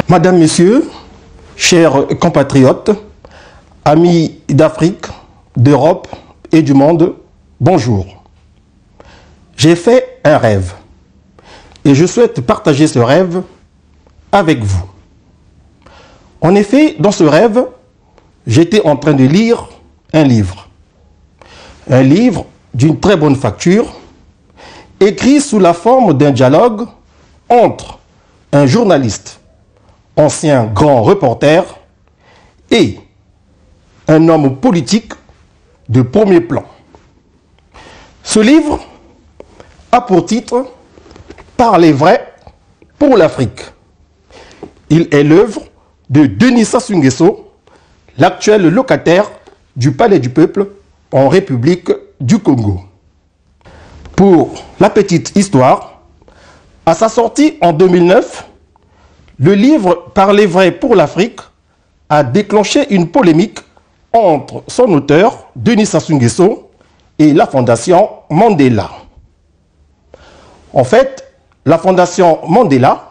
Madame, Messieurs, chers compatriotes, amis d'Afrique, d'Europe et du monde, bonjour. J'ai fait un rêve et je souhaite partager ce rêve avec vous. En effet, dans ce rêve, j'étais en train de lire un livre. Un livre d'une très bonne facture, écrit sous la forme d'un dialogue entre un journaliste, ancien grand reporter, et un homme politique de premier plan. Ce livre a pour titre « Parler vrai pour l'Afrique ». Il est l'œuvre de Denis Sassou Nguesso, l'actuel locataire du Palais du Peuple en République du Congo. Pour la petite histoire, à sa sortie en 2009, le livre « Parler vrai pour l'Afrique » a déclenché une polémique entre son auteur, Denis Sassou Nguesso, et la Fondation Mandela. En fait, la Fondation Mandela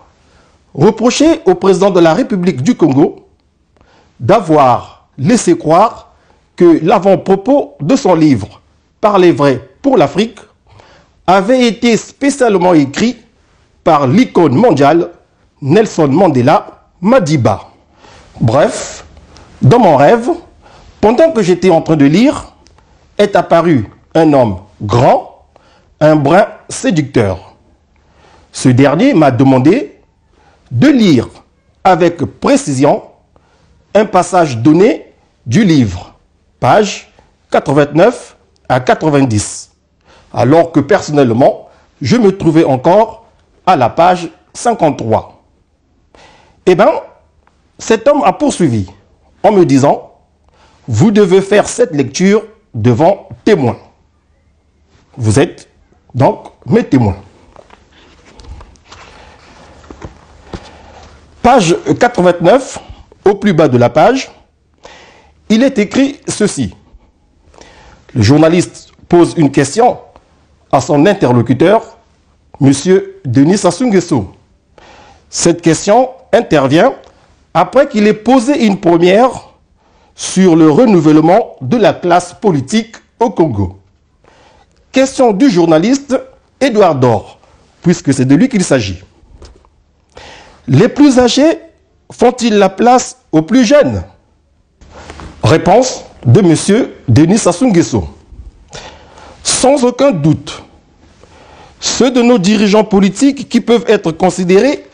reprochait au président de la République du Congo d'avoir laissé croire que l'avant-propos de son livre « Parler vrai pour l'Afrique » avait été spécialement écrit par l'icône mondiale Nelson Mandela Madiba. Bref, dans mon rêve, pendant que j'étais en train de lire, est apparu un homme grand, un brin séducteur. Ce dernier m'a demandé de lire avec précision un passage donné du livre, pages 89 à 90, alors que personnellement, je me trouvais encore à la page 53. Eh bien, cet homme a poursuivi en me disant « Vous devez faire cette lecture devant témoins. Vous êtes donc mes témoins. » Page 89, au plus bas de la page, il est écrit ceci. Le journaliste pose une question à son interlocuteur, M. Denis Sassou Nguesso. Cette question intervient après qu'il ait posé une première sur le renouvellement de la classe politique au Congo. Question du journaliste Édouard Dor, puisque c'est de lui qu'il s'agit. Les plus âgés font-ils la place aux plus jeunes? Réponse de M. Denis Sassou Nguesso. Sans aucun doute, ceux de nos dirigeants politiques qui peuvent être considérés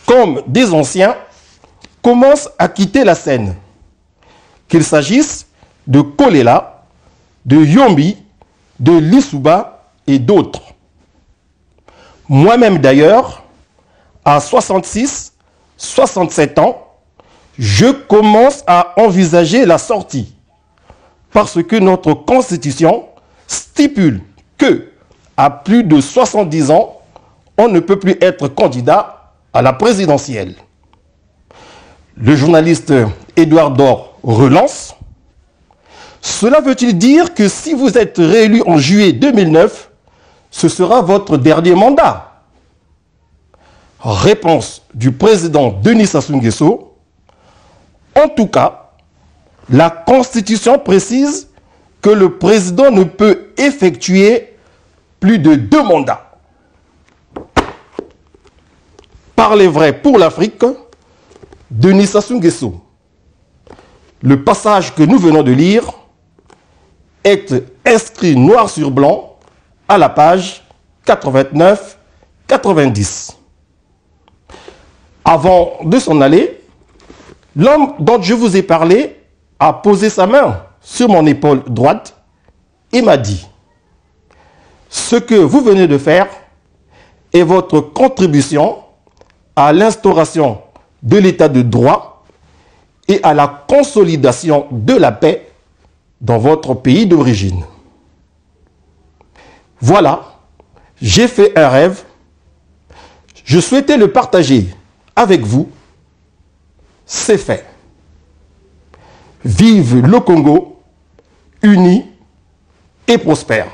comme des anciens commencent à quitter la scène. Qu'il s'agisse de Kolela, de Yombi, de Lissouba et d'autres. Moi-même d'ailleurs, à 66, 67 ans, je commence à envisager la sortie. Parce que notre constitution stipule que, à plus de 70 ans, on ne peut plus être candidat à la présidentielle. Le journaliste Édouard Dor relance. Cela veut-il dire que si vous êtes réélu en juillet 2009, ce sera votre dernier mandat? Réponse du président Denis Sassou Nguesso. En tout cas, la Constitution précise que le président ne peut effectuer plus de 2 mandats. Parler vrai pour l'Afrique, Denis Sassou Nguesso. Le passage que nous venons de lire est inscrit noir sur blanc à la page 89-90. Avant de s'en aller, l'homme dont je vous ai parlé a posé sa main sur mon épaule droite et m'a dit « Ce que vous venez de faire est votre contribution à l'instauration de l'état de droit et à la consolidation de la paix dans votre pays d'origine. » Voilà, j'ai fait un rêve. Je souhaitais le partager avec vous. C'est fait. Vive le Congo, uni et prospère.